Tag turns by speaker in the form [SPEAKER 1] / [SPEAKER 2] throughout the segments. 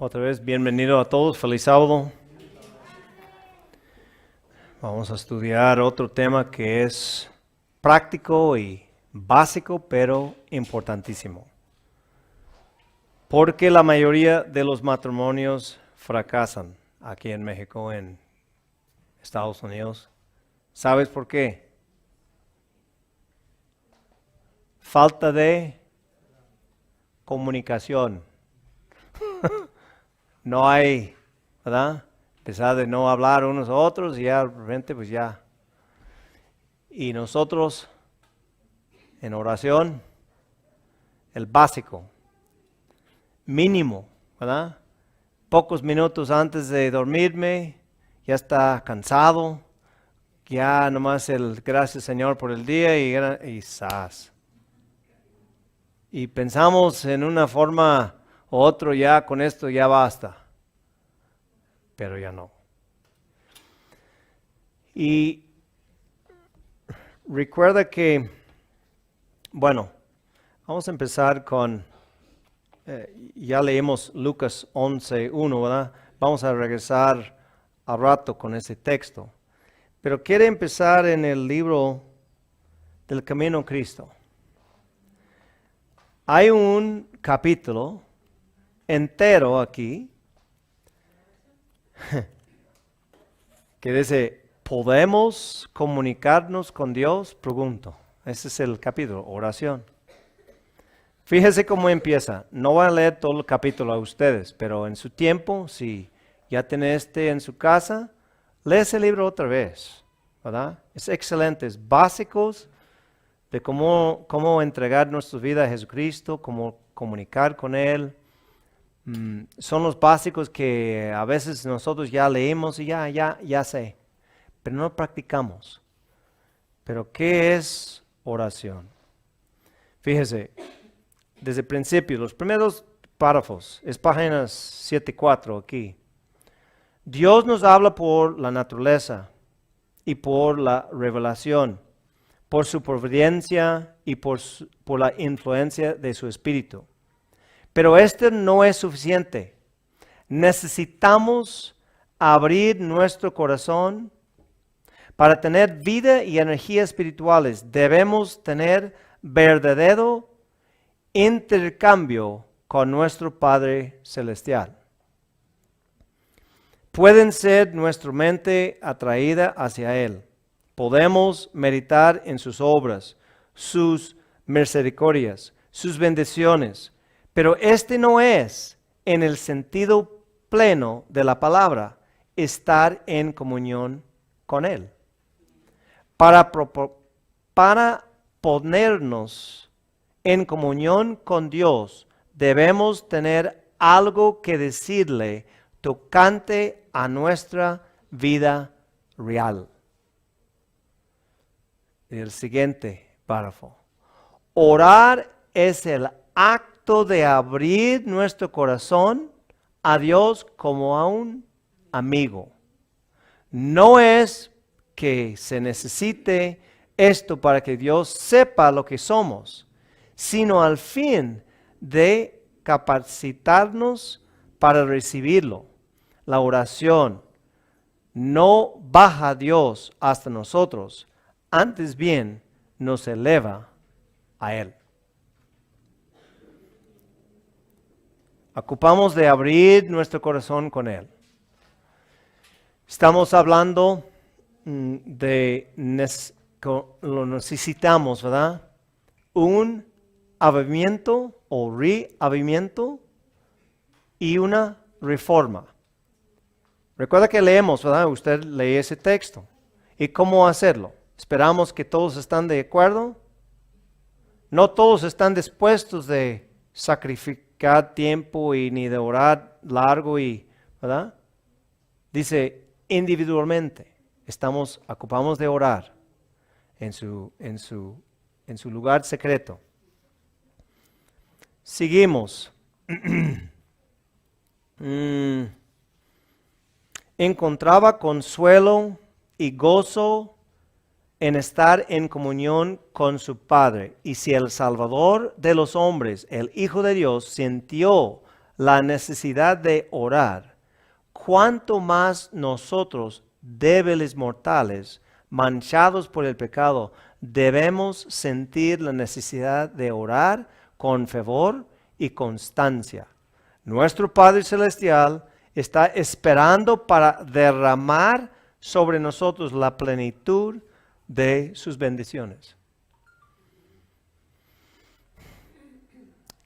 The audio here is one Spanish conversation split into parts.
[SPEAKER 1] Otra vez, bienvenido a todos, feliz sábado. Vamos a estudiar otro tema que es práctico y básico, pero importantísimo. Porque la mayoría de los matrimonios fracasan aquí en México, en Estados Unidos. ¿Sabes por qué? Falta de comunicación. No hay, ¿verdad? A pesar de no hablar unos a otros, y ya de repente pues ya. Y nosotros en oración, el básico, mínimo, ¿verdad? Pocos minutos antes de dormirme, ya está cansado, ya nomás el gracias Señor por el día y ¡zas! Y pensamos en una forma u otra, ya con esto ya basta, pero ya no. Y recuerda que, bueno, vamos a empezar con, ya leímos Lucas 11:1, ¿verdad? Vamos a regresar al rato con ese texto. Pero quiere empezar en el libro del Camino a Cristo. Hay un capítulo entero aquí que dice, ¿podemos comunicarnos con Dios? Pregunto. Ese es el capítulo, oración. Fíjese cómo empieza. No voy a leer todo el capítulo a ustedes, pero en su tiempo, si ya tiene en su casa, lee ese libro otra vez, ¿verdad? Es excelente, es básicos de cómo entregar nuestra vida a Jesucristo, cómo comunicar con Él. Son los básicos que a veces nosotros ya leímos y ya sé, pero no practicamos. Pero ¿qué es oración? Fíjese, desde el principio, los primeros párrafos, es páginas 7:4 aquí. Dios nos habla por la naturaleza y por la revelación, por su providencia y por la influencia de su Espíritu. Pero esto no es suficiente. Necesitamos abrir nuestro corazón para tener vida y energía espirituales. Debemos tener verdadero intercambio con nuestro Padre Celestial. Pueden ser nuestra mente atraída hacia Él. Podemos meditar en sus obras, sus misericordias, sus bendiciones. Pero este no es, en el sentido pleno de la palabra, estar en comunión con Él. Para ponernos en comunión con Dios, debemos tener algo que decirle tocante a nuestra vida real. El siguiente párrafo. Orar es el acto de abrir nuestro corazón a Dios como a un amigo. No es que se necesite esto para que Dios sepa lo que somos, sino al fin de capacitarnos para recibirlo. La oración no baja a Dios hasta nosotros, antes bien nos eleva a Él. Ocupamos de abrir nuestro corazón con Él. Estamos hablando lo necesitamos, ¿verdad? Un avivamiento o reavivamiento y una reforma. Recuerda que leemos, ¿verdad? Usted lee ese texto. ¿Y cómo hacerlo? ¿Esperamos que todos están de acuerdo? No todos están dispuestos de sacrificar tiempo y ni de orar largo ¿verdad? Dice individualmente, ocupamos de orar en su lugar secreto. Seguimos. Encontraba consuelo y gozo en estar en comunión con su Padre. Y si el Salvador de los hombres, el Hijo de Dios, sintió la necesidad de orar, cuánto más nosotros, débiles mortales, manchados por el pecado, debemos sentir la necesidad de orar con fervor y constancia. Nuestro Padre Celestial está esperando para derramar sobre nosotros la plenitud de sus bendiciones.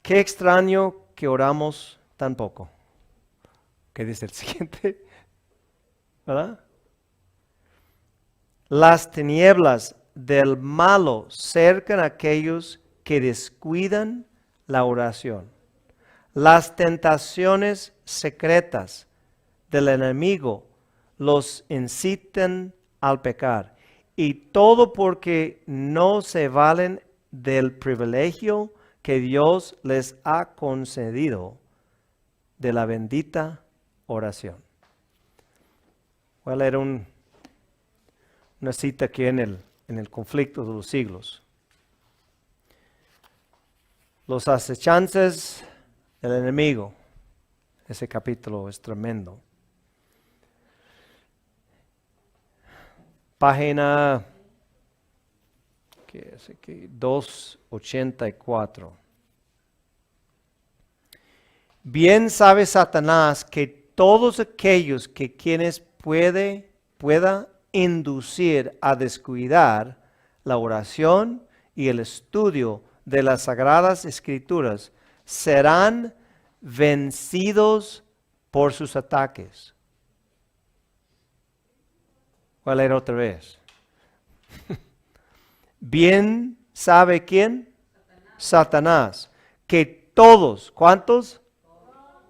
[SPEAKER 1] Qué extraño que oramos tan poco. ¿Qué dice el siguiente? ¿Verdad? Las tinieblas del malo cercan a aquellos que descuidan la oración. Las tentaciones secretas del enemigo los incitan al pecar. Y todo porque no se valen del privilegio que Dios les ha concedido de la bendita oración. Voy a leer una cita aquí en el conflicto de los siglos. Los acechanzas del enemigo. Ese capítulo es tremendo. Página 284. Bien sabe Satanás que todos aquellos que quienes pueda inducir a descuidar la oración y el estudio de las Sagradas Escrituras serán vencidos por sus ataques. Voy a leer otra vez. Bien sabe ¿quién? Satanás. Que todos, ¿cuántos?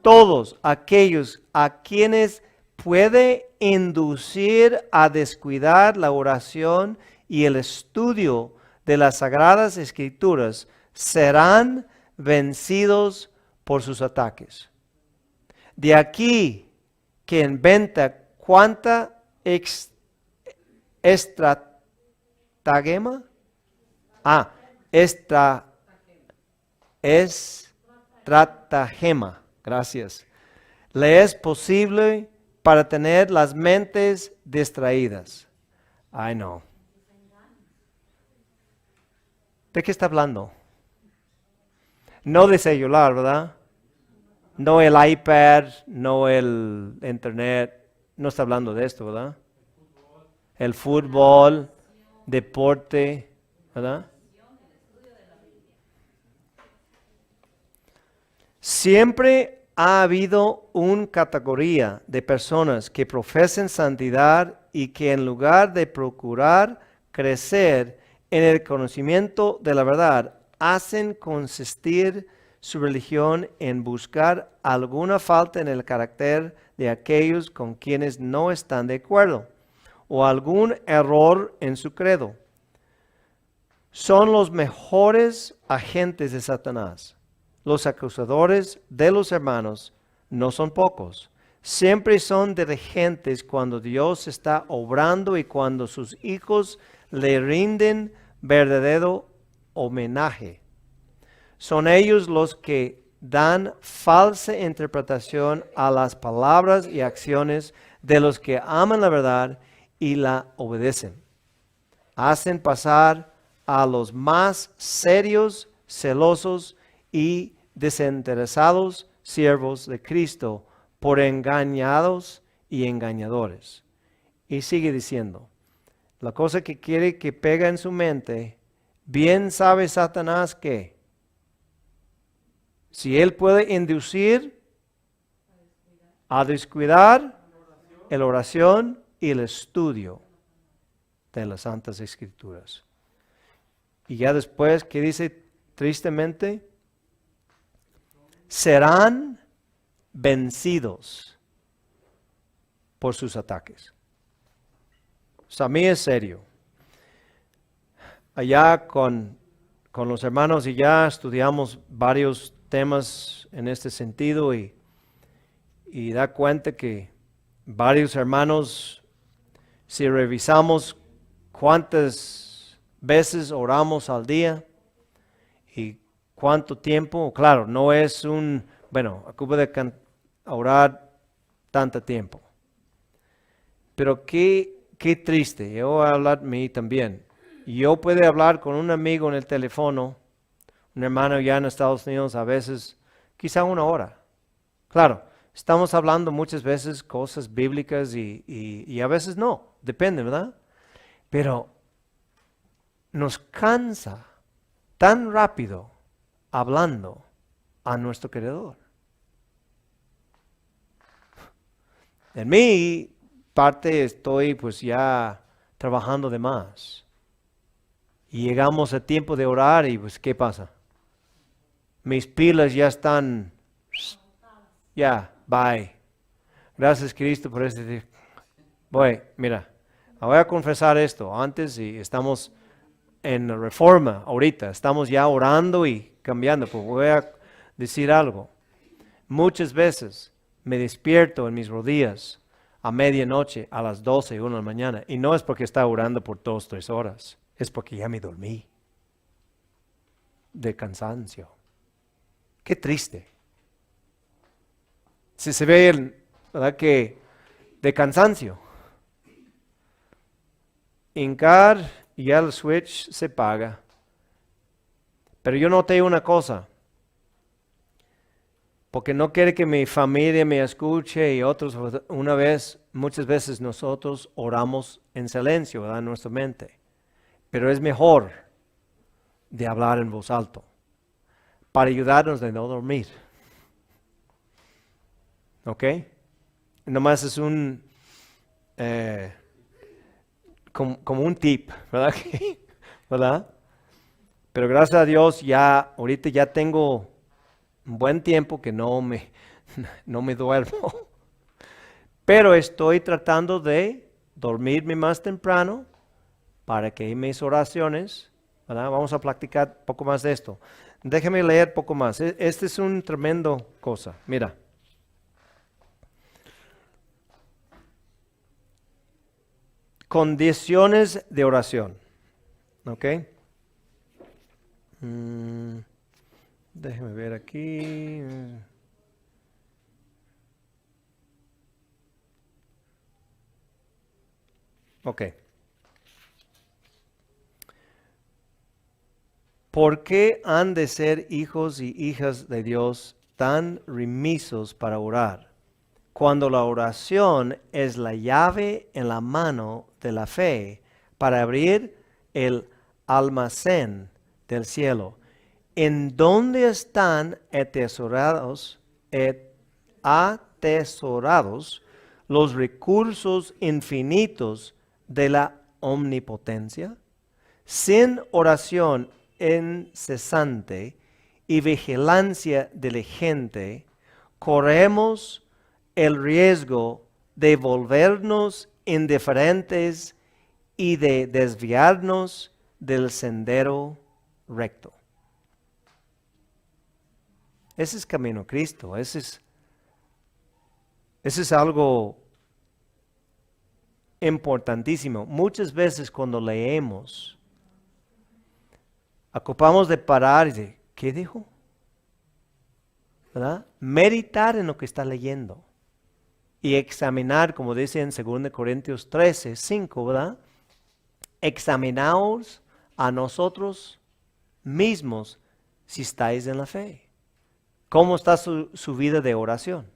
[SPEAKER 1] Todos aquellos a quienes puede inducir a descuidar la oración y el estudio de las Sagradas Escrituras serán vencidos por sus ataques. De aquí que inventa cuánta estratagema. Estratagema. Gracias. Le es posible para tener las mentes distraídas. Ay, no. ¿De qué está hablando? No de celular, ¿verdad? No el iPad, no el internet. No está hablando de esto, ¿verdad? El fútbol, deporte, ¿verdad? Siempre ha habido una categoría de personas que profesan santidad y que en lugar de procurar crecer en el conocimiento de la verdad, hacen consistir su religión en buscar alguna falta en el carácter de aquellos con quienes no están de acuerdo o algún error en su credo. Son los mejores agentes de Satanás. Los acusadores de los hermanos no son pocos. Siempre son diligentes cuando Dios está obrando y cuando sus hijos le rinden verdadero homenaje. Son ellos los que dan falsa interpretación a las palabras y acciones de los que aman la verdad y la obedecen. Hacen pasar a los más serios, celosos y desinteresados siervos de Cristo por engañados y engañadores. Y sigue diciendo, la cosa que quiere que pega en su mente, bien sabe Satanás que si él puede inducir a descuidar la oración y el estudio de las Santas Escrituras. Y ya después, ¿qué dice tristemente? Serán vencidos por sus ataques. O sea, a mí es serio. Allá con los hermanos y ya estudiamos varios temas en este sentido y da cuenta que varios hermanos, si revisamos cuántas veces oramos al día y cuánto tiempo, claro, no es un bueno, ocupa de orar tanto tiempo. Pero qué triste, yo voy a hablar de mí también. Yo puedo hablar con un amigo en el teléfono, un hermano ya en Estados Unidos, a veces, quizá 1 hora. Claro, estamos hablando muchas veces cosas bíblicas y a veces no, depende, ¿verdad? Pero nos cansa tan rápido hablando a nuestro Creador. En mi parte estoy pues ya trabajando de más. Y llegamos a tiempo de orar y pues ¿qué pasa? Mis pilas ya están, ya, bye. Gracias Cristo por este tiempo. Mira, voy a confesar esto antes y estamos en reforma ahorita, estamos ya orando y cambiando, pues voy a decir algo. Muchas veces me despierto en mis rodillas a medianoche, a las 12, 1 de la mañana, y no es porque estaba orando por 2, 3 horas, es porque ya me dormí de cansancio. Qué triste. Si se ve, ¿verdad? Que de cansancio. Hincar y ya el switch se paga. Pero yo noté una cosa. Porque no quiere que mi familia me escuche y otros, muchas veces nosotros oramos en silencio, ¿verdad? En nuestra mente. Pero es mejor de hablar en voz alta para ayudarnos de no dormir. ¿Ok? Nomás es como un tip, ¿verdad? ¿Verdad? Pero gracias a Dios ahorita ya tengo un buen tiempo que no me duermo. Pero estoy tratando de dormirme más temprano para que mis oraciones, ¿verdad? Vamos a practicar un poco más de esto. Déjame leer un poco más. Este es un tremendo cosa. Mira. Condiciones de oración. ¿Ok? Déjeme ver aquí. Ok. ¿Por qué han de ser hijos y hijas de Dios tan remisos para orar, cuando la oración es la llave en la mano de la fe para abrir el almacén del cielo, en donde están atesorados los recursos infinitos de la omnipotencia? Sin oración incesante y vigilancia diligente, corremos el riesgo de volvernos indiferentes y de desviarnos del sendero recto. Ese es camino a Cristo, ese es algo importantísimo. Muchas veces cuando leemos, ocupamos de parar y de, ¿qué dijo? ¿Verdad? Meditar en lo que está leyendo y examinar, como dice en 2 Corintios 13, 5, ¿verdad? Examinaos a nosotros mismos si estáis en la fe. ¿Cómo está su vida de oración?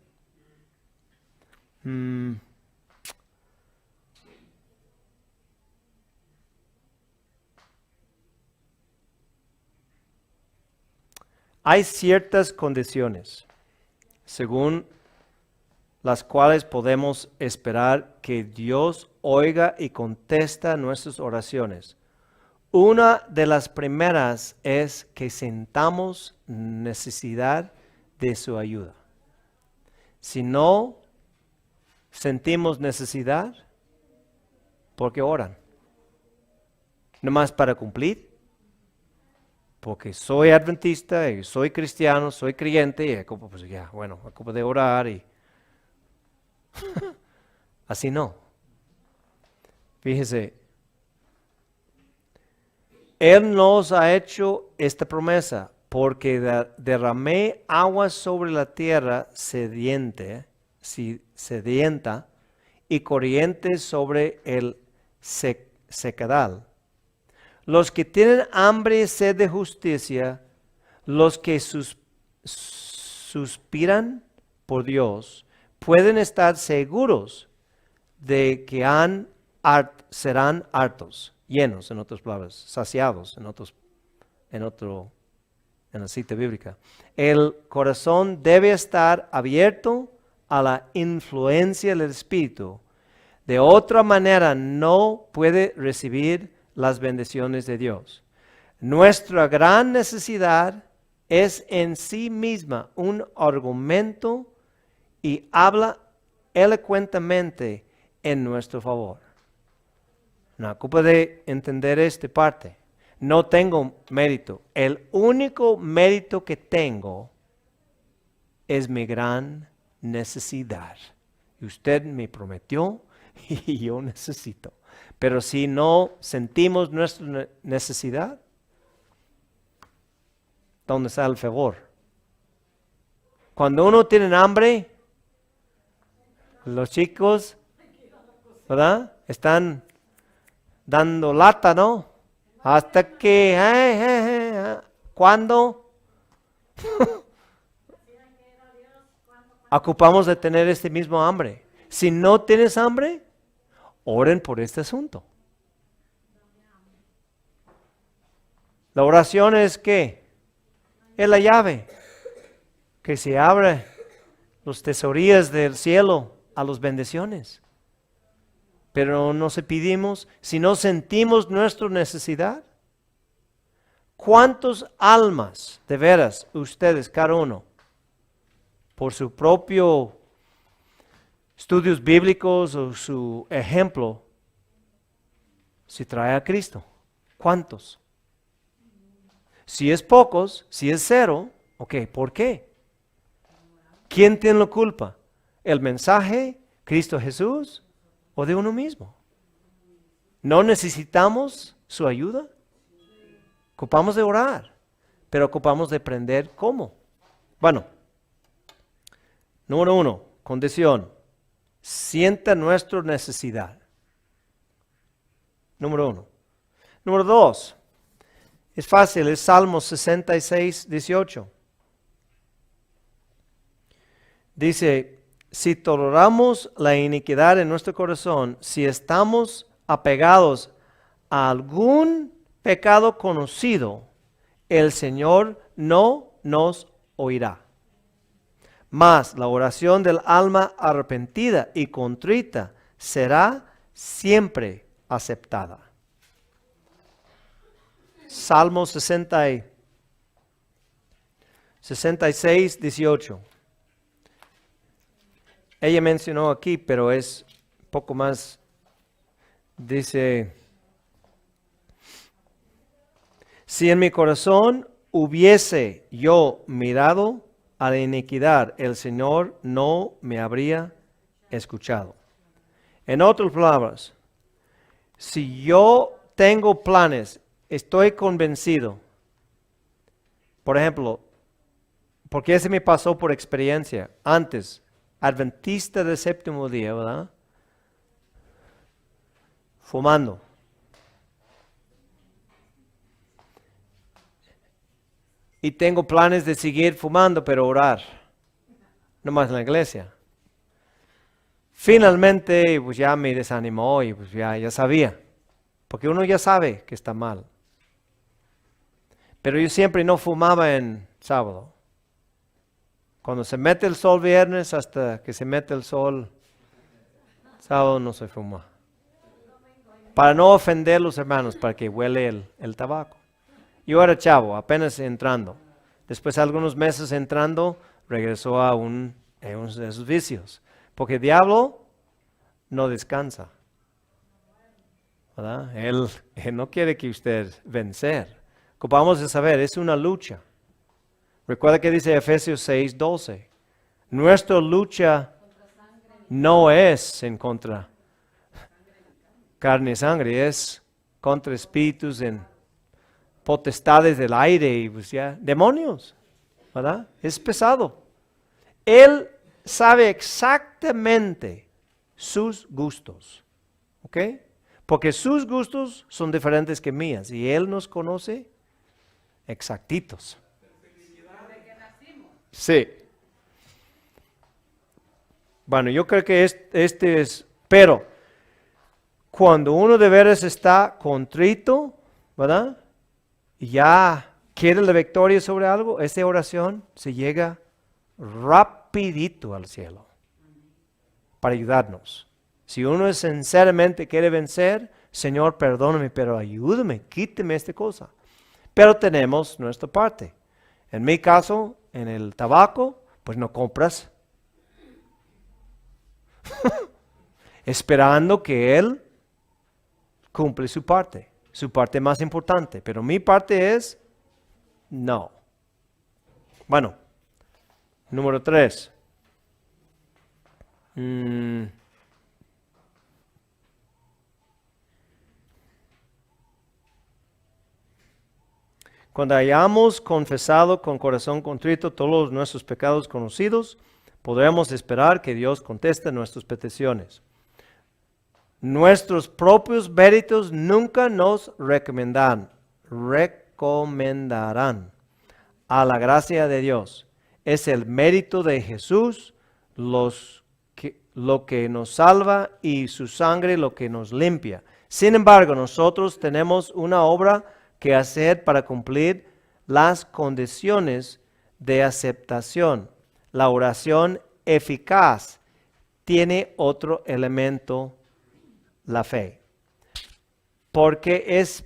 [SPEAKER 1] Hay ciertas condiciones según las cuales podemos esperar que Dios oiga y contesta nuestras oraciones. Una de las primeras es que sintamos necesidad de su ayuda. Si no sentimos necesidad, ¿por qué oran? ¿Nomás para cumplir? Porque soy adventista y soy cristiano, soy creyente y pues ya, bueno, ocupo de orar y así no. Fíjese, Él nos ha hecho esta promesa. porque derramé agua sobre la tierra sedienta y corrientes sobre el secadal. Los que tienen hambre y sed de justicia, los que suspiran por Dios, pueden estar seguros de que serán hartos, llenos, en otras palabras, saciados, en la cita bíblica. El corazón debe estar abierto a la influencia del Espíritu. De otra manera no puede recibir las bendiciones de Dios. Nuestra gran necesidad es en sí misma un argumento y habla elocuentemente en nuestro favor. No ocupa de entender esta parte. No tengo mérito. El único mérito que tengo es mi gran necesidad. Y usted me prometió y yo necesito. Pero si no sentimos nuestra necesidad, ¿dónde está el favor? Cuando uno tiene hambre, los chicos, ¿verdad? Están dando lata, ¿no? Hasta que, ¿cuándo? Ocupamos de tener este mismo hambre. Si no tienes hambre, oren por este asunto. La oración es ¿qué? Es la llave que se abre los tesorías del cielo a las bendiciones. Pero no se pedimos, si no sentimos nuestra necesidad. ¿Cuántos almas, de veras, ustedes, cada uno, por su propio estudios bíblicos o su ejemplo, se trae a Cristo? ¿Cuántos? Si es pocos, si es cero, ok, ¿por qué? ¿Quién tiene la culpa? ¿El mensaje, Cristo Jesús, o de uno mismo? ¿No necesitamos su ayuda? Ocupamos de orar, pero ocupamos de aprender cómo. Bueno, número 1, condición. Sienta nuestra necesidad. Número 1. Número 2. Es fácil, es Salmos 66, 18. Dice, si toleramos la iniquidad en nuestro corazón, si estamos apegados a algún pecado conocido, el Señor no nos oirá. Mas la oración del alma arrepentida y contrita será siempre aceptada. Salmo 66, 18. Ella mencionó aquí, pero es un poco más, dice, si en mi corazón hubiese yo mirado a la iniquidad, el Señor no me habría escuchado. En otras palabras, si yo tengo planes, estoy convencido, por ejemplo, porque ese me pasó por experiencia, antes, adventista del séptimo día, ¿verdad? Fumando. Y tengo planes de seguir fumando, pero orar. No más en la iglesia. Finalmente, pues ya me desanimó y pues ya sabía. Porque uno ya sabe que está mal. Pero yo siempre no fumaba en sábado. Cuando se mete el sol viernes hasta que se mete el sol sábado no se fuma. Para no ofender a los hermanos, para que huele el tabaco. Yo era chavo, apenas entrando. Después de algunos meses entrando, regresó a uno de esos vicios. Porque el diablo no descansa. ¿Verdad? Él no quiere que usted vencer. Ocupamos de saber, es una lucha. Recuerda que dice Efesios 6, 12. Nuestra lucha no es en contra carne y sangre, es contra espíritus potestades del aire y pues ya, demonios, ¿verdad? Es pesado. Él sabe exactamente sus gustos, ¿ok? Porque sus gustos son diferentes que mías y Él nos conoce exactitos. Sí. Bueno, yo creo que este es, pero cuando uno de veras está contrito, ¿verdad? Y ya quiere la victoria sobre algo, esta oración se llega rapidito al cielo para ayudarnos. Si uno sinceramente quiere vencer, Señor, perdóname, pero ayúdame, quíteme esta cosa. Pero tenemos nuestra parte. En mi caso, en el tabaco, pues no compras. Esperando que Él cumple su parte más importante. Pero mi parte es, no. Bueno, número 3. Cuando hayamos confesado con corazón contrito todos nuestros pecados conocidos, podremos esperar que Dios conteste nuestras peticiones. Nuestros propios méritos nunca nos recomendarán a la gracia de Dios. Es el mérito de Jesús lo que nos salva y su sangre lo que nos limpia. Sin embargo, nosotros tenemos una obra que hacer para cumplir las condiciones de aceptación. La oración eficaz tiene otro elemento, la fe. Porque es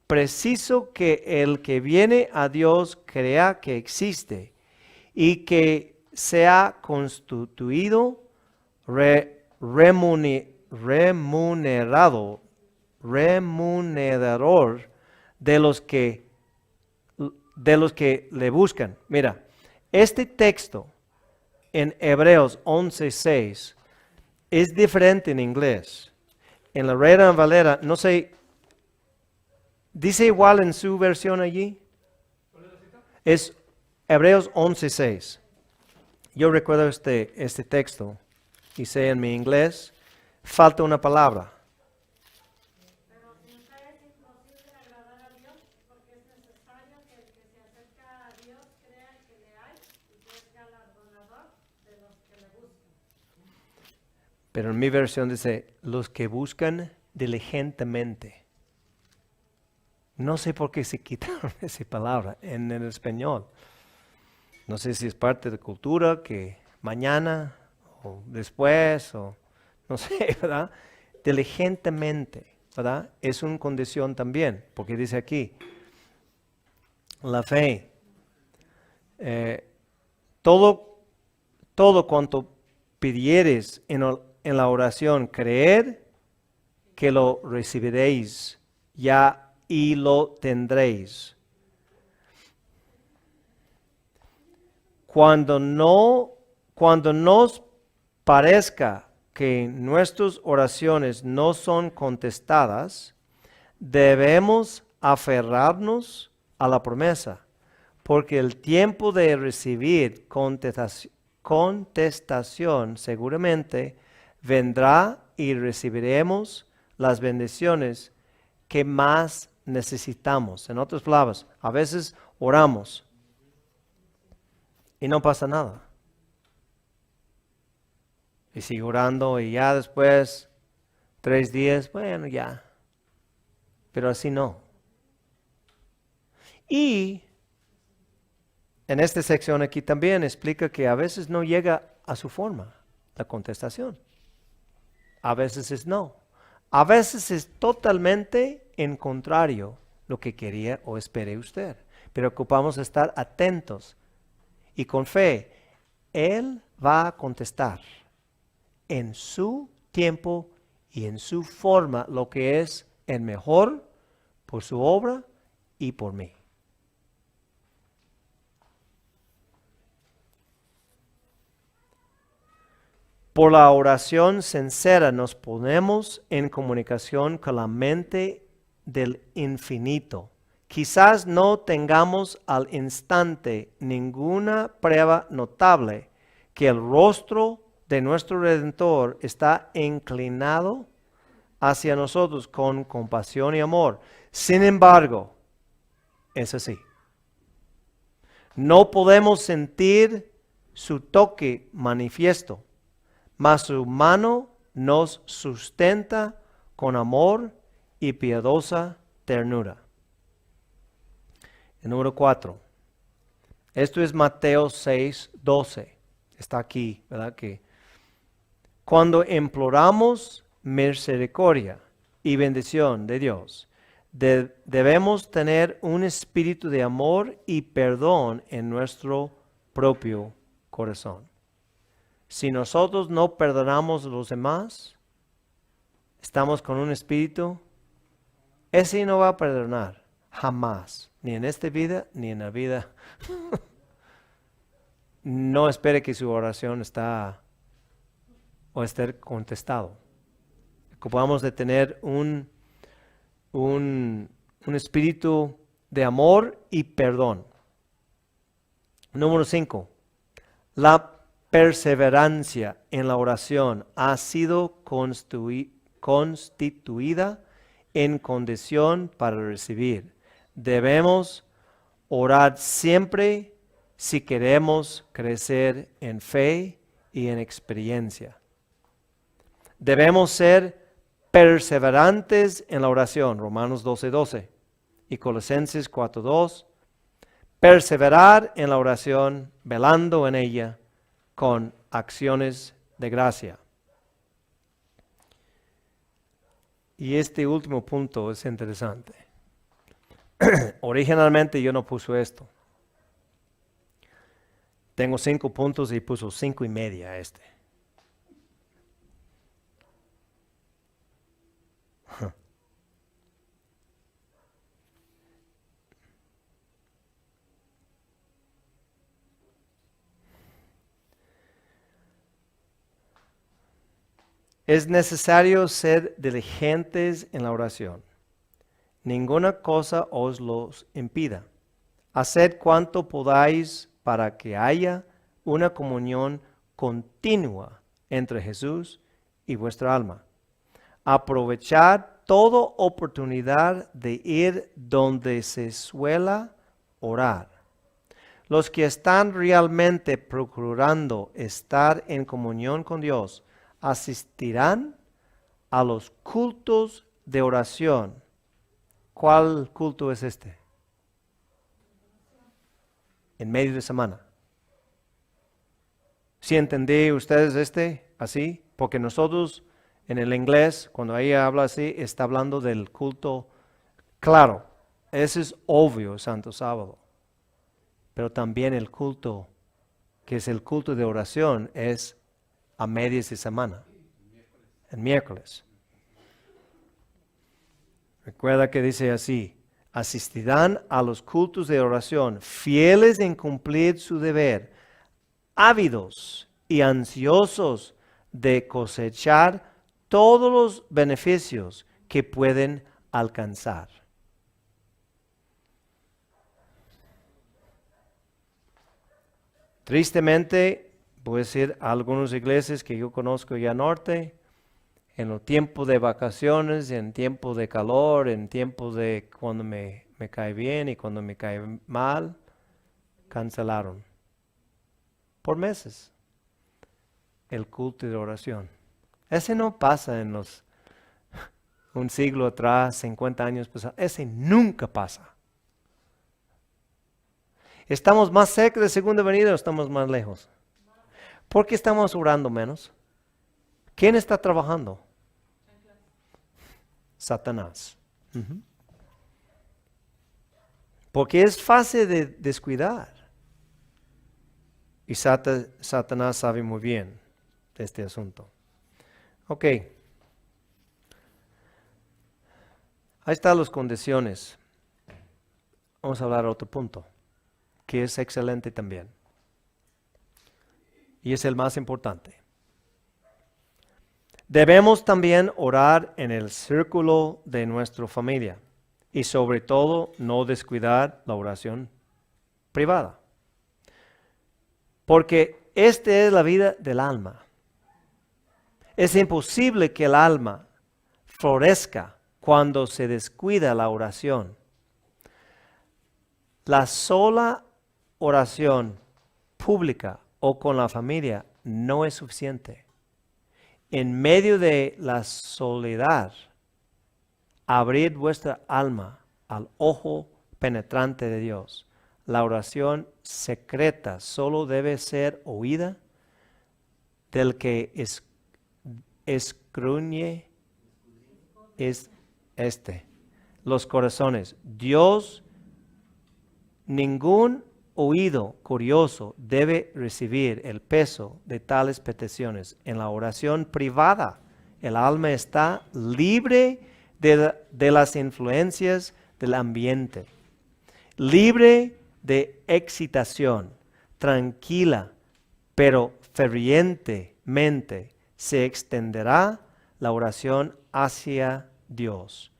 [SPEAKER 1] preciso que el que viene a Dios crea que existe y que sea constituido remunerador de los que le buscan. Mira, este texto en Hebreos 11:6 es diferente en inglés. En la Reina Valera, no sé, dice igual en su versión allí. Es Hebreos 11:6. Yo recuerdo este texto y sé en mi inglés, falta una palabra.
[SPEAKER 2] Pero sin fe es imposible agradar a Dios, porque es necesario que el que se acerca a Dios crea que le hay y que es galardonador de los que le buscan.
[SPEAKER 1] Pero en mi versión dice, los que buscan diligentemente. No sé por qué se quitaron esa palabra en el español. No sé si es parte de cultura que mañana o después o no sé, ¿verdad? Diligentemente, ¿verdad? Es una condición también, porque dice aquí, la fe, todo cuanto pidieres en la oración, creer que lo recibiréis ya y lo tendréis. Cuando nos parezca que nuestras oraciones no son contestadas, debemos aferrarnos a la promesa, porque el tiempo de recibir contestación seguramente vendrá y recibiremos las bendiciones que más necesitamos. En otras palabras, a veces oramos y no pasa nada. Y sigo orando y ya después, 3 días, bueno, ya. Pero así no. Y en esta sección aquí también explica que a veces no llega a su forma la contestación. A veces es no. A veces es totalmente en contrario lo que quería o espere usted. Pero ocupamos estar atentos y con fe. Él va a contestar en su tiempo y en su forma lo que es el mejor por su obra y por mí. Por la oración sincera nos ponemos en comunicación con la mente del infinito, Quizás no tengamos al instante ninguna prueba notable que el rostro de nuestro Redentor está inclinado hacia nosotros con compasión y amor. Sin embargo, es así. No podemos sentir su toque manifiesto, mas su mano nos sustenta con amor y piadosa ternura. El número 4. Esto es Mateo 6:12. Está aquí, ¿verdad? Que cuando imploramos misericordia y bendición de Dios, debemos tener un espíritu de amor y perdón en nuestro propio corazón. Si nosotros no perdonamos a los demás, estamos con un espíritu, ese no va a perdonar jamás, ni en esta vida, ni en la vida. No espere que su oración esté contestado. Ocupamos de tener un espíritu de amor y perdón. Número 5. La perseverancia en la oración ha sido constituida en condición para recibir. Debemos orar siempre si queremos crecer en fe y en experiencia. Debemos ser perseverantes en la oración, Romanos 12:12 y Colosenses 4:2. Perseverar en la oración, velando en ella con acciones de gracia. Y este último punto es interesante. Originalmente yo no puse esto. Tengo 5 puntos y puso 5.5 a este. Es necesario ser diligentes en la oración. Ninguna cosa os los impida. Haced cuanto podáis para que haya una comunión continua entre Jesús y vuestra alma. Aprovechad toda oportunidad de ir donde se suela orar. Los que están realmente procurando estar en comunión con Dios asistirán a los cultos de oración. ¿Cuál culto es este? En medio de semana. ¿Sí entendí ustedes así? Porque nosotros en el inglés, cuando ella habla así, está hablando del culto. Claro, ese es obvio, Santo Sábado. Pero también el culto, que es el culto de oración, es a medias de semana, el miércoles. Recuerda que dice así: asistirán a los cultos de oración, fieles en cumplir su deber, ávidos y ansiosos de cosechar todos los beneficios que pueden alcanzar. Tristemente, voy a decir, algunas iglesias que yo conozco ya norte, en los tiempos de vacaciones, en tiempos de calor, en tiempos de cuando me cae bien y cuando me cae mal, cancelaron por meses el culto de oración. Ese no pasa en un siglo atrás, 50 años pasados. Ese nunca pasa. ¿Estamos más cerca de segunda venida o estamos más lejos? ¿Por qué estamos orando menos? ¿Quién está trabajando? Satanás. Porque es fácil de descuidar. Y Satanás sabe muy bien de este asunto. Ok. Ahí están las condiciones. Vamos a hablar de otro punto, que es excelente también. Y es el más importante. Debemos también orar en el círculo de nuestra familia y sobre todo no descuidar la oración privada. Porque esta es la vida del alma. Es imposible que el alma florezca cuando se descuida la oración. La sola oración pública o con la familia no es suficiente. En medio de la soledad, abrid vuestra alma al ojo penetrante de Dios. La oración secreta solo debe ser oída del que escudriñe los corazones. Dios, ningún oído curioso debe recibir el peso de tales peticiones. En la oración privada, el alma está libre de las influencias del ambiente, libre de excitación, tranquila, pero fervientemente se extenderá la oración hacia Dios.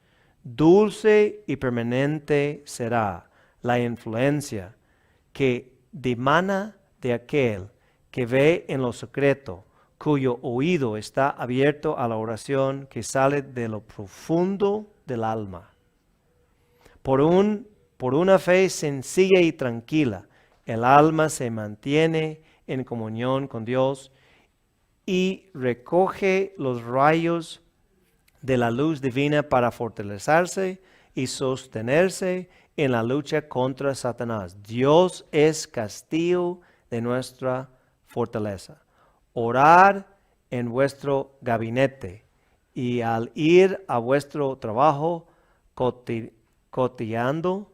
[SPEAKER 1] Dulce y permanente será la influencia que dimana de aquel que ve en lo secreto, cuyo oído está abierto a la oración que sale de lo profundo del alma. Por una fe sencilla y tranquila, el alma se mantiene en comunión con Dios y recoge los rayos de la luz divina para fortalecerse y sostenerse en la lucha contra Satanás. Dios es castillo de nuestra fortaleza. Orad en vuestro gabinete y al ir a vuestro trabajo cotidiano,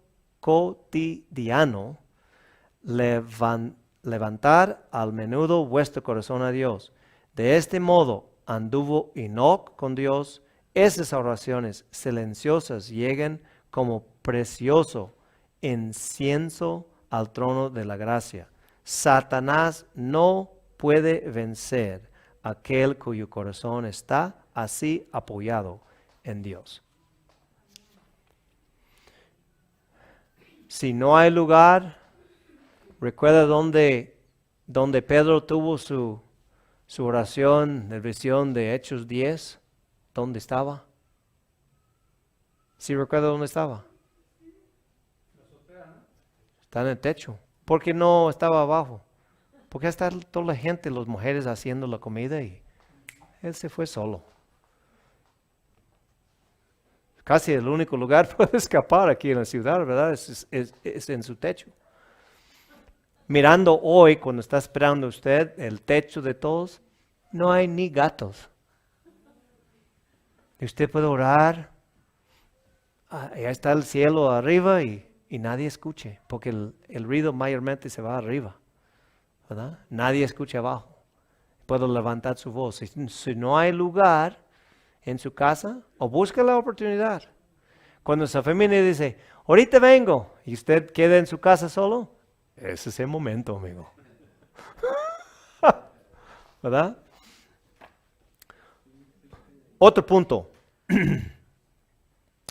[SPEAKER 1] levantar al menudo vuestro corazón a Dios. De este modo anduvo Enoc con Dios. Esas oraciones silenciosas llegan como precioso incienso al trono de la gracia. Satanás no puede vencer a aquel cuyo corazón está así apoyado en Dios. Si no hay lugar, recuerda donde Pedro tuvo su oración de visión de Hechos 10, ¿dónde estaba? ¿Sí recuerda dónde estaba? Está en el techo. ¿Por qué no estaba abajo? Porque está toda la gente, las mujeres haciendo la comida y él se fue solo. Casi el único lugar para escapar aquí en la ciudad, ¿verdad? Es en su techo. Mirando hoy, cuando está esperando usted, el techo de todos, no hay ni gatos. Y usted puede orar, allá está el cielo arriba y nadie escuche, porque el ruido mayormente se va arriba, ¿verdad? Nadie escucha abajo. Puede levantar su voz. Si no hay lugar en su casa, o busca la oportunidad. Cuando su familia dice, ahorita vengo, y usted queda en su casa solo, ese es el momento, amigo. ¿Verdad? Otro punto.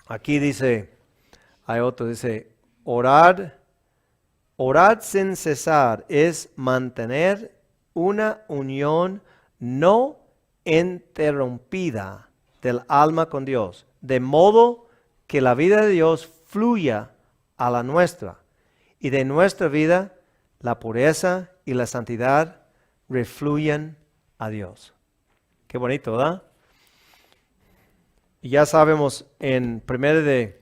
[SPEAKER 1] Aquí dice, hay otro, dice, orad sin cesar es mantener una unión no interrumpida del alma con Dios, de modo que la vida de Dios fluya a la nuestra y de nuestra vida la pureza y la santidad refluyan a Dios. Qué bonito, ¿verdad? Y ya sabemos en 1 de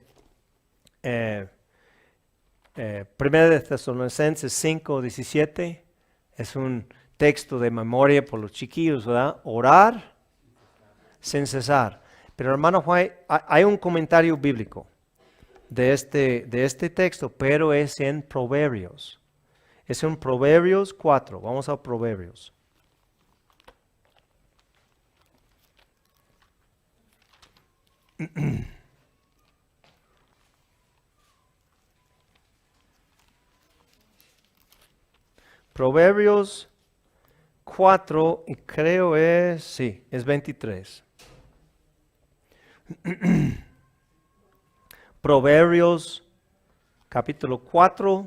[SPEAKER 1] Tesalonicenses 5:17, es un texto de memoria por los chiquillos, ¿verdad? Orar sin cesar. Pero hermano Juan, hay un comentario bíblico de este texto, pero es en Proverbios. Es en Proverbios 4. Vamos a Proverbios. Proverbios 4, y creo es 23. Proverbios capítulo 4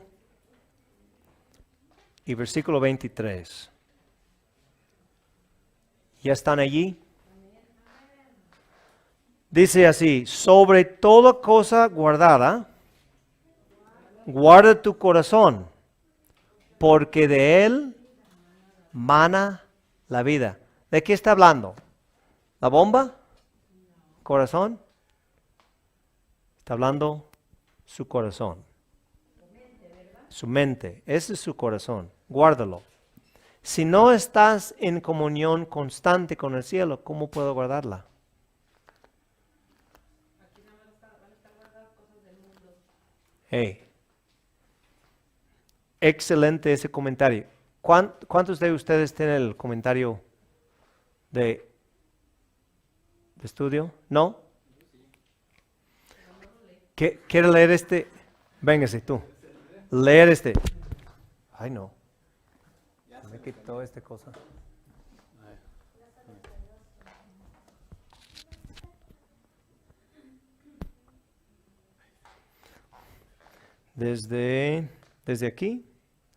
[SPEAKER 1] y versículo 23. ¿Ya están allí? Dice así, sobre toda cosa guardada, guarda tu corazón, porque de él mana la vida. ¿De qué está hablando? ¿La bomba? ¿Corazón? Está hablando su corazón. Su mente. Ese es su corazón. Guárdalo. Si no estás en comunión constante con el cielo, ¿cómo puedo guardarla? Hey. Excelente ese comentario. ¿Cuántos de ustedes tienen el comentario de estudio? ¿No? ¿Quiere leer este? Véngase tú. Leer este. Ay, no. Me quitó esta cosa. Desde aquí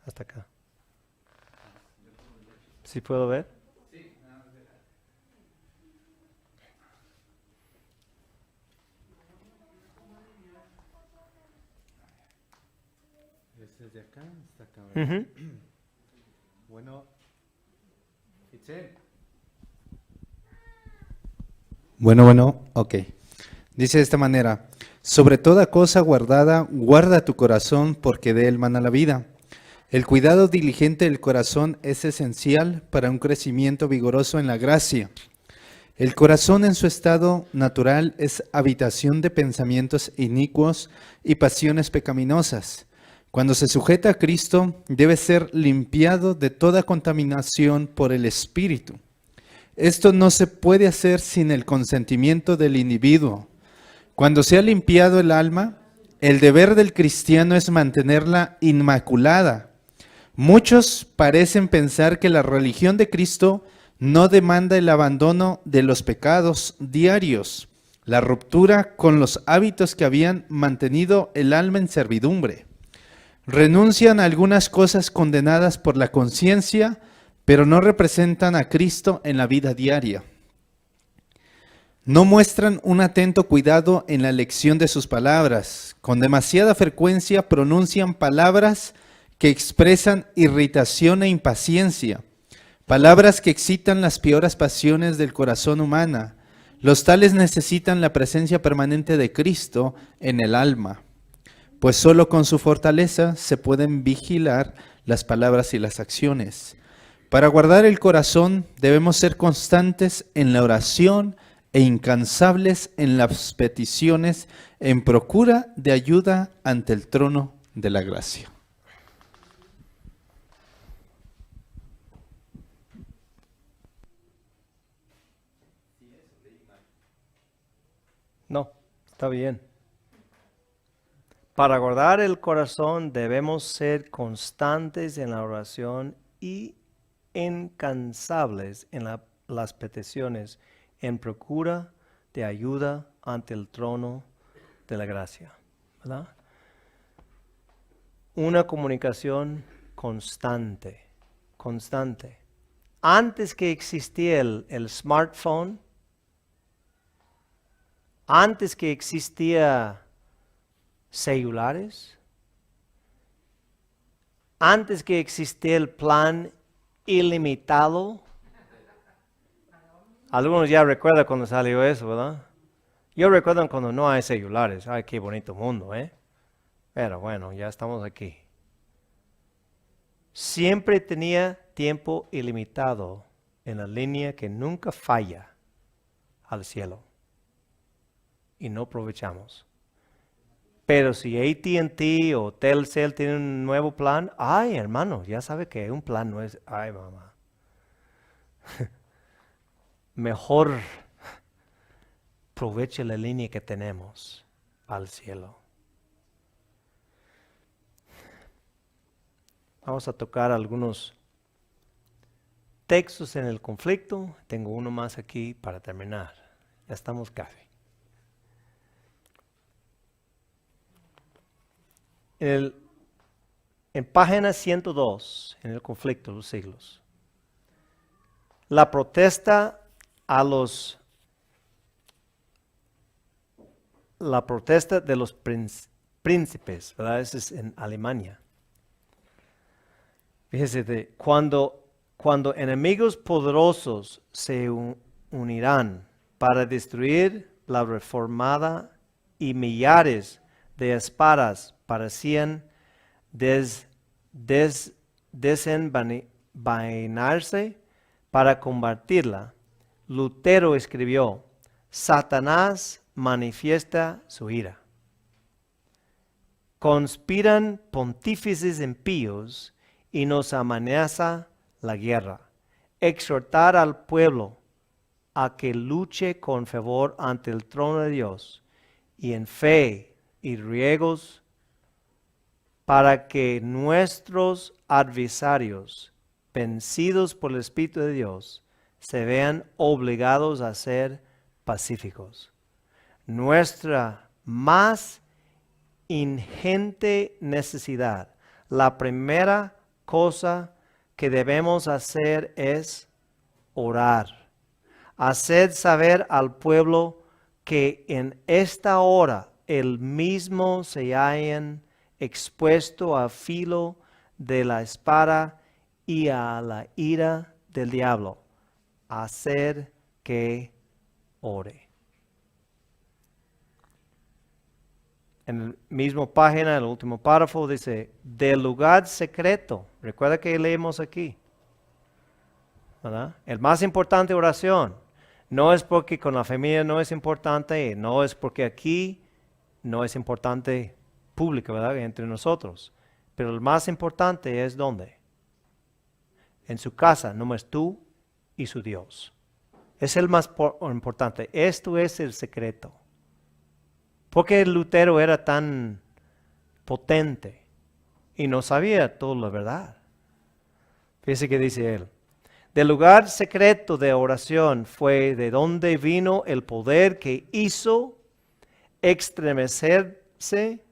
[SPEAKER 1] hasta acá. ¿Sí puedo ver?
[SPEAKER 3] Desde acá hasta acá.
[SPEAKER 1] Ujú.
[SPEAKER 3] Bueno, bueno, ok. Dice de esta manera, sobre toda cosa guardada, guarda tu corazón porque de él mana la vida. El cuidado diligente del corazón es esencial para un crecimiento vigoroso en la gracia. El corazón en su estado natural es habitación de pensamientos inicuos y pasiones pecaminosas. Cuando se sujeta a Cristo, debe ser limpiado de toda contaminación por el Espíritu. Esto no se puede hacer sin el consentimiento del individuo. Cuando se ha limpiado el alma, el deber del cristiano es mantenerla inmaculada. Muchos parecen pensar que la religión de Cristo no demanda el abandono de los pecados diarios, la ruptura con los hábitos que habían mantenido el alma en servidumbre. Renuncian a algunas cosas condenadas por la conciencia, pero no representan a Cristo en la vida diaria. No muestran un atento cuidado en la elección de sus palabras. Con demasiada frecuencia pronuncian palabras que expresan irritación e impaciencia, palabras que excitan las peores pasiones del corazón humano. Los tales necesitan la presencia permanente de Cristo en el alma, pues solo con su fortaleza se pueden vigilar las palabras y las acciones. Para guardar el corazón debemos ser constantes en la oración e incansables en las peticiones en procura de ayuda ante el trono de la gracia.
[SPEAKER 1] No, está bien. Para guardar el corazón debemos ser constantes en la oración y incansables en las peticiones en procura de ayuda ante el trono de la gracia, ¿verdad? Una comunicación constante. Antes que existía el smartphone, antes que existía celulares, antes que existía el plan ilimitado. Algunos ya recuerdan cuando salió eso, ¿verdad? Yo recuerdo cuando no hay celulares. Ay, qué bonito mundo, ¿eh? Pero bueno, ya estamos aquí. Siempre tenía tiempo ilimitado en la línea que nunca falla al cielo. Y no aprovechamos. Pero si AT&T o Telcel tienen un nuevo plan, ay, hermano, ya sabe que un plan no es, ay, mamá. Mejor aproveche la línea que tenemos al cielo. Vamos a tocar algunos textos en el conflicto. Tengo uno más aquí para terminar. Ya estamos casi. en página 102, en el conflicto de los siglos, la protesta de los príncipes, ¿verdad? Eso es en Alemania. Fíjese, cuando enemigos poderosos se unirán para destruir la reformada y millares de espadas parecían desenvainarse para combatirla, Lutero escribió: Satanás manifiesta su ira. Conspiran pontífices impíos y nos amenaza la guerra. Exhortar al pueblo a que luche con fervor ante el trono de Dios y en fe y ruegos para que nuestros adversarios, vencidos por el Espíritu de Dios, se vean obligados a ser pacíficos. Nuestra más ingente necesidad, la primera cosa que debemos hacer es orar. Hacer saber al pueblo que en esta hora el mismo se hayan expuesto al filo de la espada y a la ira del diablo. Hacer que ore. En la misma página, el último párrafo dice, del lugar secreto. Recuerda que leemos aquí, ¿verdad? El más importante oración. No es porque con la familia no es importante, no es porque aquí no es importante público, ¿verdad? Entre nosotros. Pero el más importante es ¿dónde? En su casa, nomás tú y su Dios. Es el más importante. Esto es el secreto. ¿Por qué Lutero era tan potente y no sabía toda la verdad? Fíjese que dice él. Del lugar secreto de oración fue de donde vino el poder que hizo estremecerse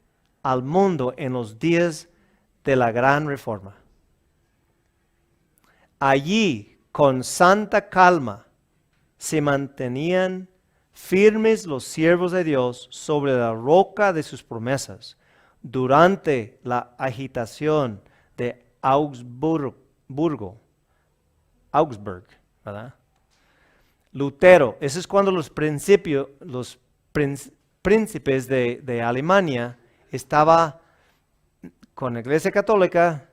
[SPEAKER 1] al mundo en los días de la gran reforma. Allí, con santa calma, se mantenían firmes los siervos de Dios sobre la roca de sus promesas durante la agitación de Augsburg, ¿verdad? Lutero, eso es cuando los príncipes de Alemania estaban con la Iglesia Católica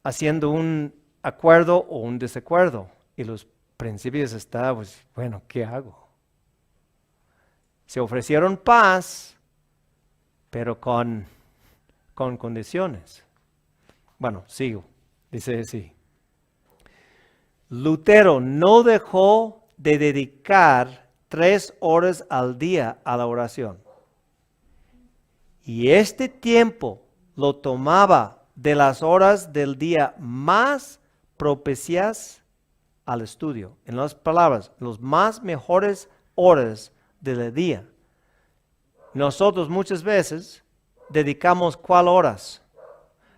[SPEAKER 1] haciendo un acuerdo o un desacuerdo. Y los príncipes estaban, pues, bueno, ¿qué hago? Se ofrecieron paz, pero con condiciones. Bueno, sigo. Dice así. Lutero no dejó de dedicar 3 horas al día a la oración. Y este tiempo lo tomaba de las horas del día más propicias al estudio. En otras palabras, las más mejores horas del día. Nosotros muchas veces dedicamos ¿cuál horas?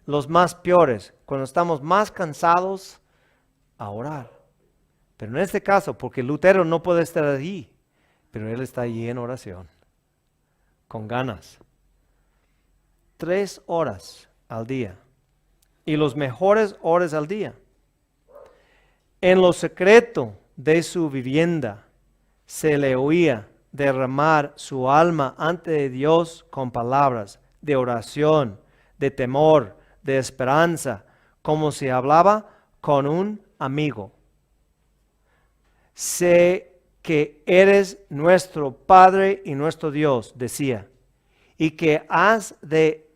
[SPEAKER 1] Los más peores, cuando estamos más cansados a orar. Pero en este caso, porque Lutero no puede estar allí, pero él está allí en oración, con ganas. 3 horas al día. Y los mejores horas al día. En lo secreto de su vivienda se le oía derramar su alma ante Dios con palabras de oración, de temor, de esperanza, como si hablaba con un amigo. Sé que eres nuestro Padre y nuestro Dios, decía, y que has de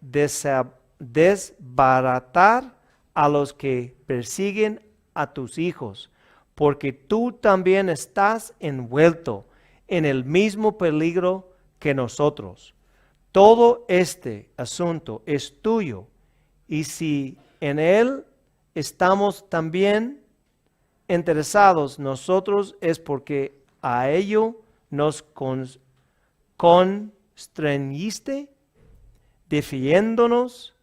[SPEAKER 1] desbaratar a los que persiguen a tus hijos, porque tú también estás envuelto en el mismo peligro que nosotros. Todo este asunto es tuyo, y si en él estamos también interesados nosotros es porque a ello nos constreñiste. defiéndonos,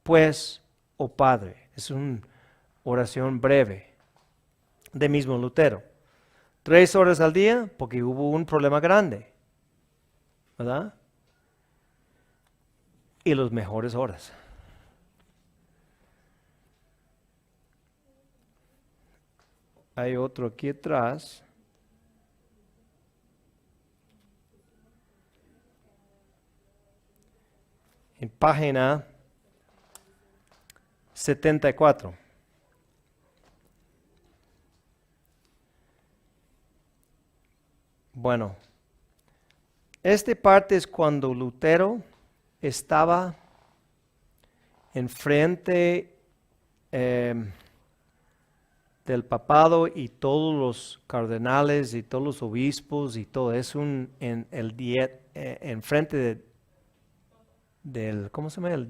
[SPEAKER 1] pues, oh Padre. Es una oración breve de mismo Lutero. 3 horas al día porque hubo un problema grande, ¿verdad? Y las mejores horas. Hay otro aquí atrás. En página 74. Bueno, esta parte es cuando Lutero estaba enfrente del papado y todos los cardenales y todos los obispos y todo. Es enfrente del, ¿cómo se llama?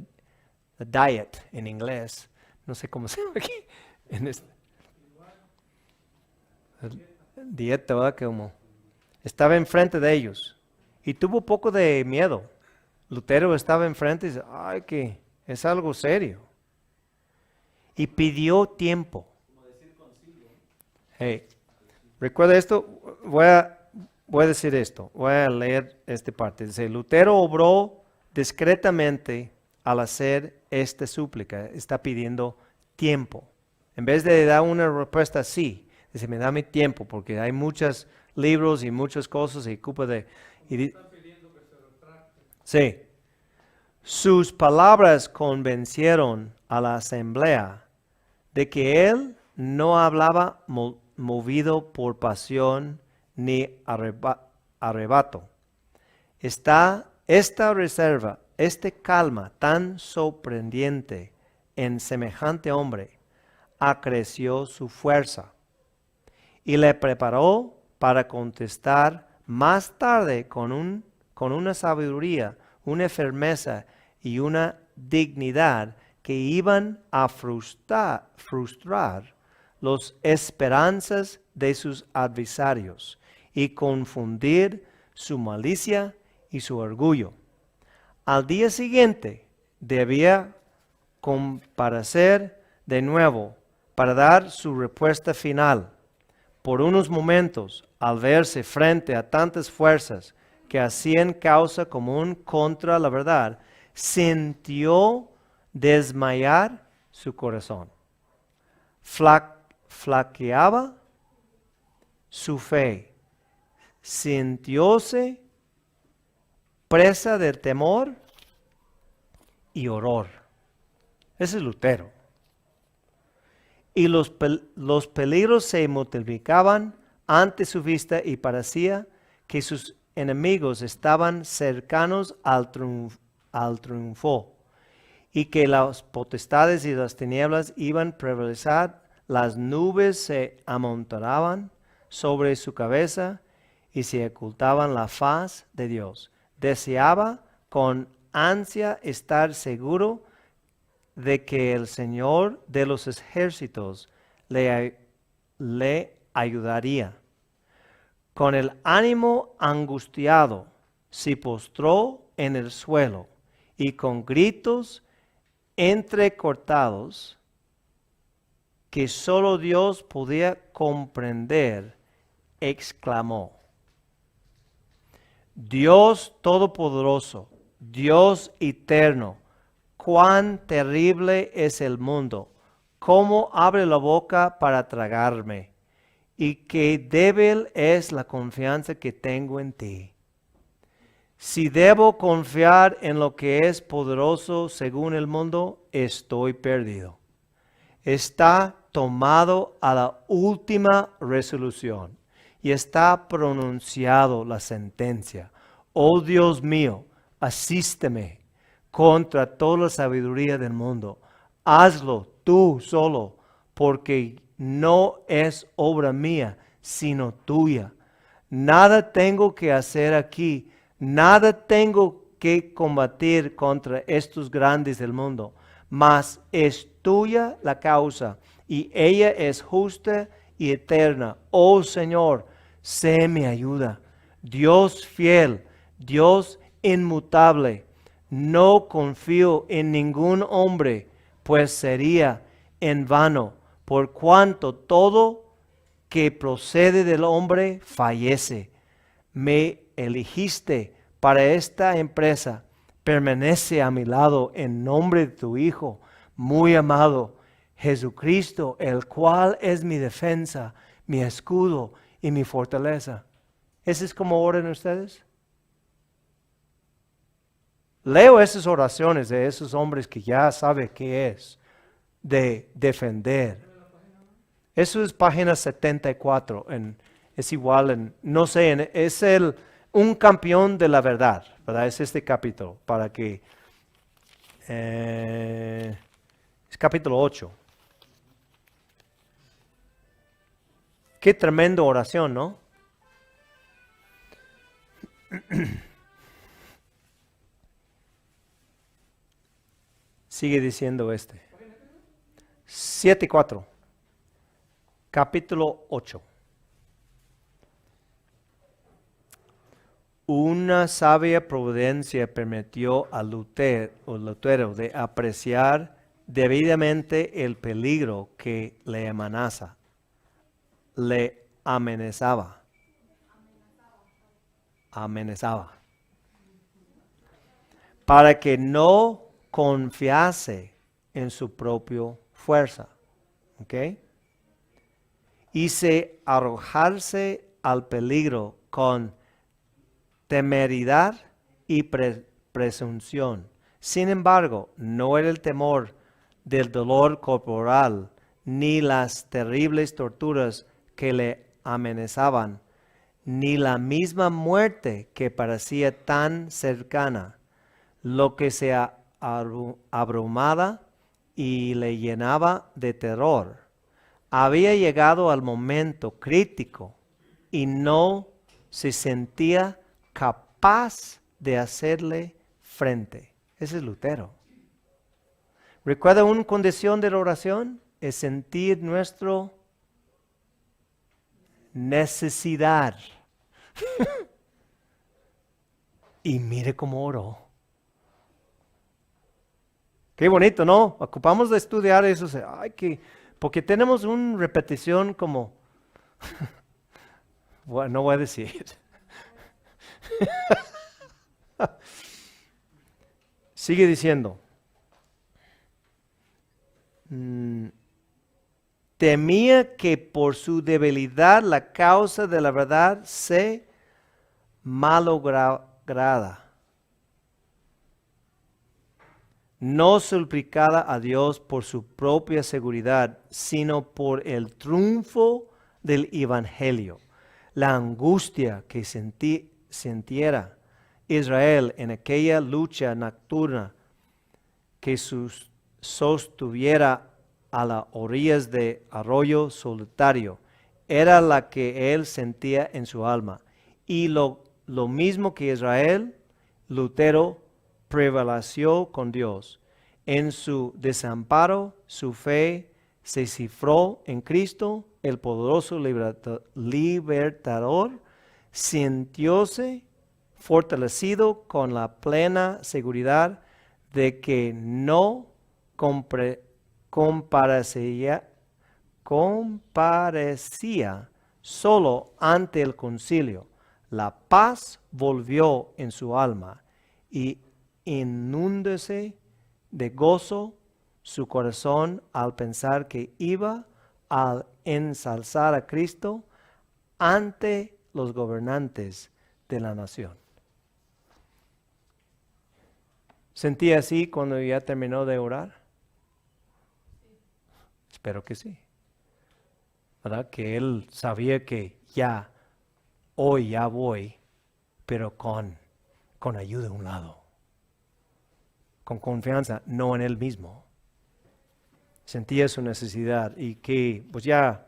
[SPEAKER 1] The diet en inglés. No sé cómo se llama aquí. Dieta, ¿verdad? Como estaba enfrente de ellos y tuvo poco de miedo. Lutero estaba enfrente y dice, ay, que es algo serio. Y pidió tiempo. Hey, recuerda esto, voy a decir esto, voy a leer esta parte. Dice, Lutero obró discretamente al hacer esta súplica, está pidiendo tiempo. En vez de dar una respuesta así, dice, me da mi tiempo, porque hay muchos libros y muchas cosas y ocupa de... Sí. Sus palabras convencieron a la asamblea de que él no hablaba movido por pasión ni arrebato. Esta reserva, esta calma tan sorprendente en semejante hombre, acreció su fuerza y le preparó para contestar más tarde con una sabiduría, una firmeza y una dignidad que iban a frustrar las esperanzas de sus adversarios y confundir su malicia y su orgullo. Al día siguiente debía comparecer de nuevo para dar su respuesta final. Por unos momentos, al verse frente a tantas fuerzas que hacían causa común contra la verdad, sintió desmayar su corazón. Flaqueaba su fe, sintióse presa del temor y horror. Ese es Lutero. Y los peligros se multiplicaban ante su vista y parecía que sus enemigos estaban cercanos al triunfo y que las potestades y las tinieblas iban a prevalecer. Las nubes se amontonaban sobre su cabeza y se ocultaban la faz de Dios. Deseaba con ansia estar seguro de que el Señor de los ejércitos le ayudaría. Con el ánimo angustiado se postró en el suelo y con gritos entrecortados que solo Dios podía comprender, exclamó: Dios Todopoderoso, Dios eterno, cuán terrible es el mundo, cómo abre la boca para tragarme, y qué débil es la confianza que tengo en ti. Si debo confiar en lo que es poderoso según el mundo, estoy perdido. Está tomado a la última resolución y está pronunciado la sentencia. Oh Dios mío, asísteme contra toda la sabiduría del mundo. Hazlo tú solo, porque no es obra mía, sino tuya. Nada tengo que hacer aquí, nada tengo que combatir contra estos grandes del mundo, mas es tuya la causa, y ella es justa y eterna. Oh Señor, sé mi ayuda. Dios fiel, Dios inmutable, No confío en ningún hombre, pues sería en vano, por cuanto todo que procede del hombre fallece. Me elegiste para esta empresa. Permanece a mi lado en nombre de tu Hijo, muy amado, Jesucristo, el cual es mi defensa, mi escudo y mi fortaleza. ¿Ese es como oran ustedes? Leo esas oraciones de esos hombres que ya saben qué es de defender. Eso es página 74. Es igual, no sé, es un campeón de la verdad, ¿verdad? Es este capítulo, para que... es capítulo 8. Qué tremenda oración, ¿no? Sigue diciendo 7:4. Capítulo 8. Una sabia prudencia permitió a Lutero de apreciar debidamente el peligro que le amenazaba. Para que no confiase en su propia fuerza. ¿Ok? Y se arrojarse al peligro con temeridad y presunción. Sin embargo, no era el temor del dolor corporal ni las terribles torturas que le amenazaban, ni la misma muerte que parecía tan cercana, lo que se abrumaba y le llenaba de terror. Había llegado al momento crítico y no se sentía capaz de hacerle frente. Ese es Lutero. ¿Recuerda una condición de la oración? Es sentir nuestra necesidad. Y mire cómo oró. Qué bonito, ¿no? Ocupamos de estudiar eso. Porque tenemos una repetición como... Bueno, no voy a decir. Sigue diciendo. Temía que por su debilidad la causa de la verdad se malograra. No suplicada a Dios por su propia seguridad, sino por el triunfo del Evangelio. La angustia que sintiera Israel en aquella lucha nocturna que sostuviera a las orillas de arroyo solitario, era la que él sentía en su alma. Y lo mismo que Israel, Lutero prevaleció con Dios. En su desamparo, su fe se cifró en Cristo, el poderoso libertador, sintióse fortalecido con la plena seguridad de que no comparecía solo ante el concilio. La paz volvió en su alma y inúndese de gozo su corazón al pensar que iba a ensalzar a Cristo ante los gobernantes de la nación. ¿Sentía así cuando ya terminó de orar? Espero que sí. ¿Verdad? Que él sabía que hoy ya voy, pero con ayuda de un lado. Con confianza, no en él mismo. Sentía su necesidad y que, pues ya,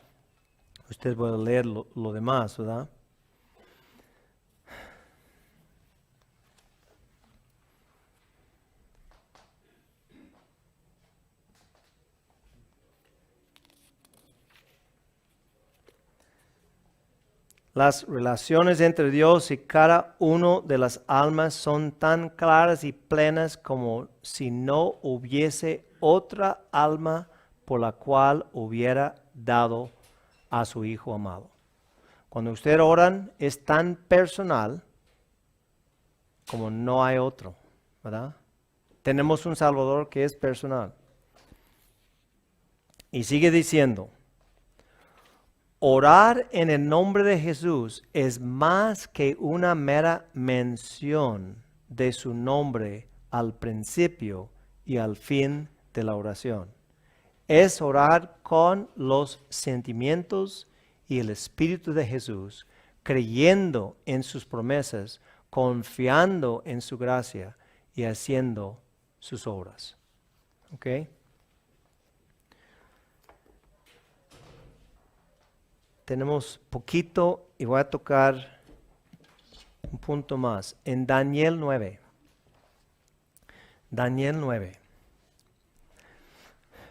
[SPEAKER 1] usted puede leer lo demás, ¿verdad? Las relaciones entre Dios y cada uno de las almas son tan claras y plenas como si no hubiese otra alma por la cual hubiera dado a su Hijo amado. Cuando ustedes oran es tan personal como no hay otro, ¿verdad? Tenemos un Salvador que es personal. Y sigue diciendo, orar en el nombre de Jesús es más que una mera mención de su nombre al principio y al fin de la oración. Es orar con los sentimientos y el Espíritu de Jesús, creyendo en sus promesas, confiando en su gracia y haciendo sus obras. ¿Ok? Tenemos poquito y voy a tocar un punto más. En Daniel 9. Daniel 9.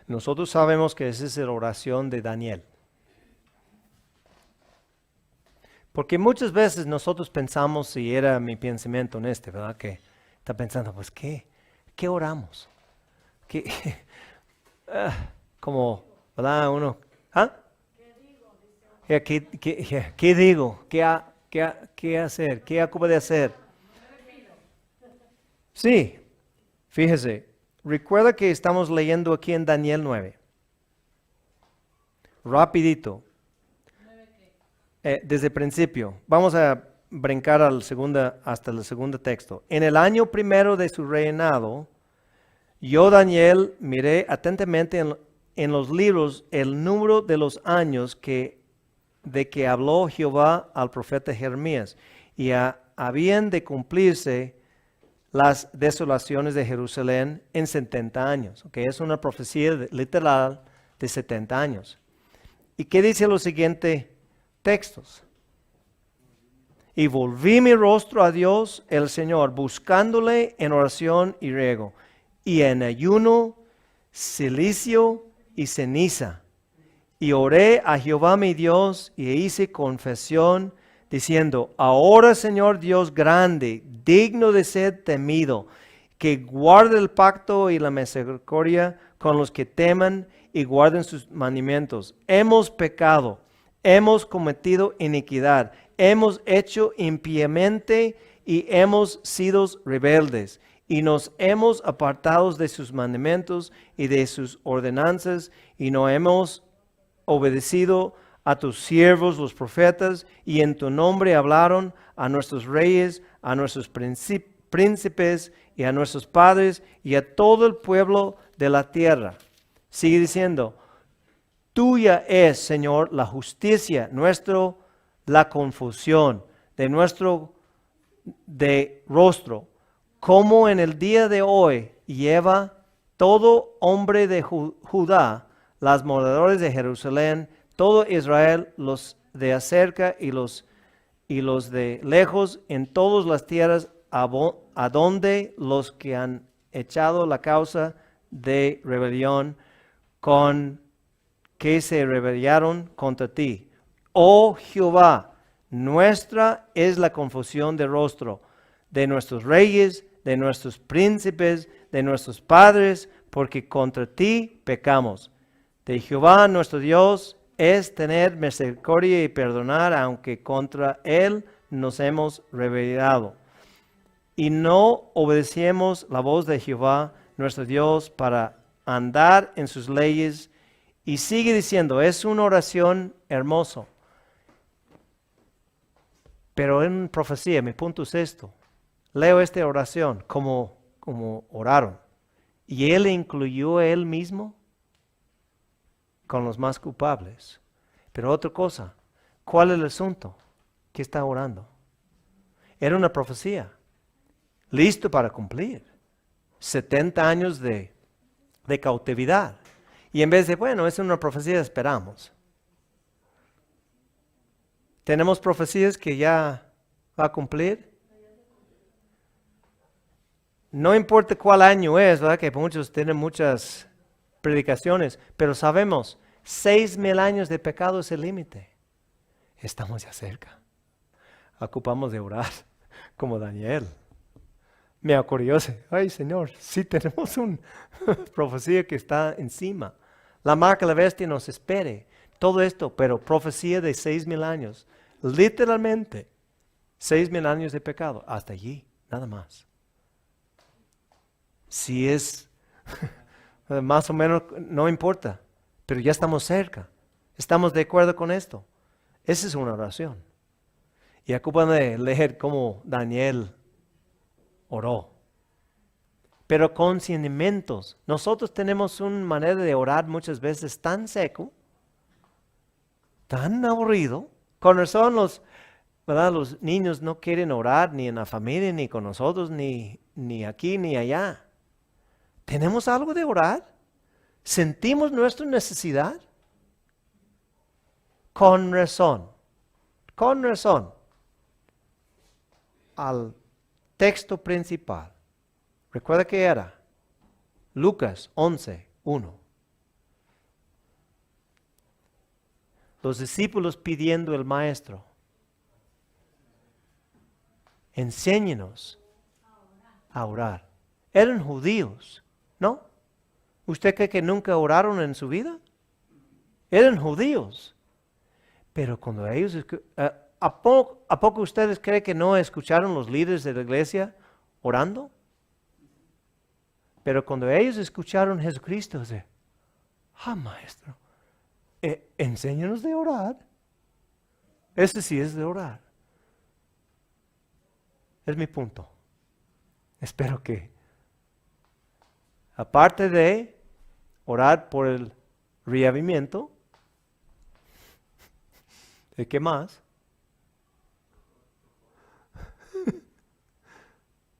[SPEAKER 1] Nosotros sabemos que esa es la oración de Daniel. Porque muchas veces nosotros pensamos, y era mi pensamiento en ¿verdad? Que está pensando, pues, ¿qué oramos? Como, ¿verdad? Uno, ¿ah? ¿Qué digo? ¿Qué hacer? ¿Qué acabo de hacer? Sí, fíjese, recuerda que estamos leyendo aquí en Daniel 9. Rapidito. Desde el principio. Vamos a brincar hasta el segundo texto. En el año primero de su reinado, yo, Daniel, miré atentamente en los libros el número de los años de que habló Jehová al profeta Jeremías, y habían de cumplirse las desolaciones de Jerusalén en 70 años. Okay, es una profecía literal de 70 años. ¿Y qué dice los siguientes textos? Y volví mi rostro a Dios el Señor, buscándole en oración y ruego, y en ayuno, cilicio y ceniza. Y oré a Jehová mi Dios y hice confesión diciendo, ahora Señor Dios grande, digno de ser temido, que guarde el pacto y la misericordia con los que teman y guarden sus mandamientos. Hemos pecado, hemos cometido iniquidad, hemos hecho impíamente y hemos sido rebeldes. Y nos hemos apartado de sus mandamientos y de sus ordenanzas y no hemos obedecido a tus siervos los profetas, y en tu nombre hablaron a nuestros reyes, a nuestros príncipes y a nuestros padres y a todo el pueblo de la tierra. Sigue diciendo, tuya es, Señor, la justicia, la confusión de nuestro rostro, como en el día de hoy lleva todo hombre de Judá, las moradores de Jerusalén, todo Israel, los de acerca y los de lejos, en todas las tierras, a donde los que han echado la causa de rebelión, con que se rebelaron contra ti. Oh Jehová, nuestra es la confusión de rostro de nuestros reyes, de nuestros príncipes, de nuestros padres, porque contra ti pecamos. De Jehová nuestro Dios es tener misericordia y perdonar, aunque contra Él nos hemos rebelado. Y no obedecemos la voz de Jehová nuestro Dios para andar en sus leyes. Y sigue diciendo, es una oración hermosa. Pero en profecía, mi punto es esto. Leo esta oración como oraron. Y Él incluyó a Él mismo con los más culpables. Pero otra cosa, ¿cuál es el asunto? ¿Qué está orando? Era una profecía, listo para cumplir. 70 años de cautividad. Y en vez de, bueno, es una profecía, esperamos. Tenemos profecías que ya va a cumplir. No importa cuál año es, ¿verdad? Que muchos tienen muchas predicaciones, pero sabemos, 6,000 años de pecado es el límite. Estamos ya cerca. ocupamos de orar como Daniel. Me acurrióse, ay Señor, sí tenemos una profecía que está encima. La marca de la bestia nos espere. Todo esto, pero profecía de 6,000 años. Literalmente, 6,000 años de pecado. Hasta allí, nada más. Si es más o menos, no importa, pero ya estamos cerca. Estamos de acuerdo con esto. Esa es una oración. Y ocupan de leer cómo Daniel oró. Pero con sentimientos. Nosotros tenemos una manera de orar muchas veces tan seco, tan aburrido. Con razón ¿verdad? Los niños no quieren orar ni en la familia, ni con nosotros, ni aquí, ni allá. ¿Tenemos algo de orar? ¿Sentimos nuestra necesidad? Con razón. Con razón. Al texto principal. ¿Recuerda qué era? Lucas 11:1. Los discípulos pidiendo al maestro, enséñenos a orar. Eran judíos, ¿no? ¿Usted cree que nunca oraron en su vida? Eran judíos. Pero cuando ellos, ¿a poco ustedes creen que no escucharon los líderes de la iglesia orando? Pero cuando ellos escucharon a Jesucristo, dice, maestro, enséñanos de orar. Este sí es de orar. Es mi punto. Espero que, aparte de orar por el reavivamiento, ¿de qué más?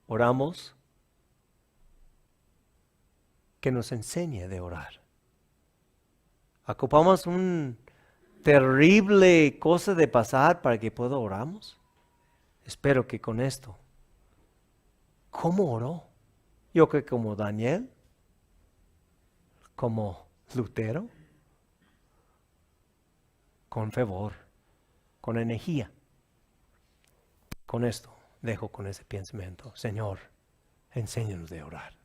[SPEAKER 1] Oramos que nos enseñe de orar. Ocupamos un terrible cosa de pasar para que pueda oramos. Espero que con esto. ¿Cómo oró? Yo creo que como Daniel, como Lutero, con fervor, con energía. Con esto dejo con ese pensamiento. Señor, enséñanos de orar.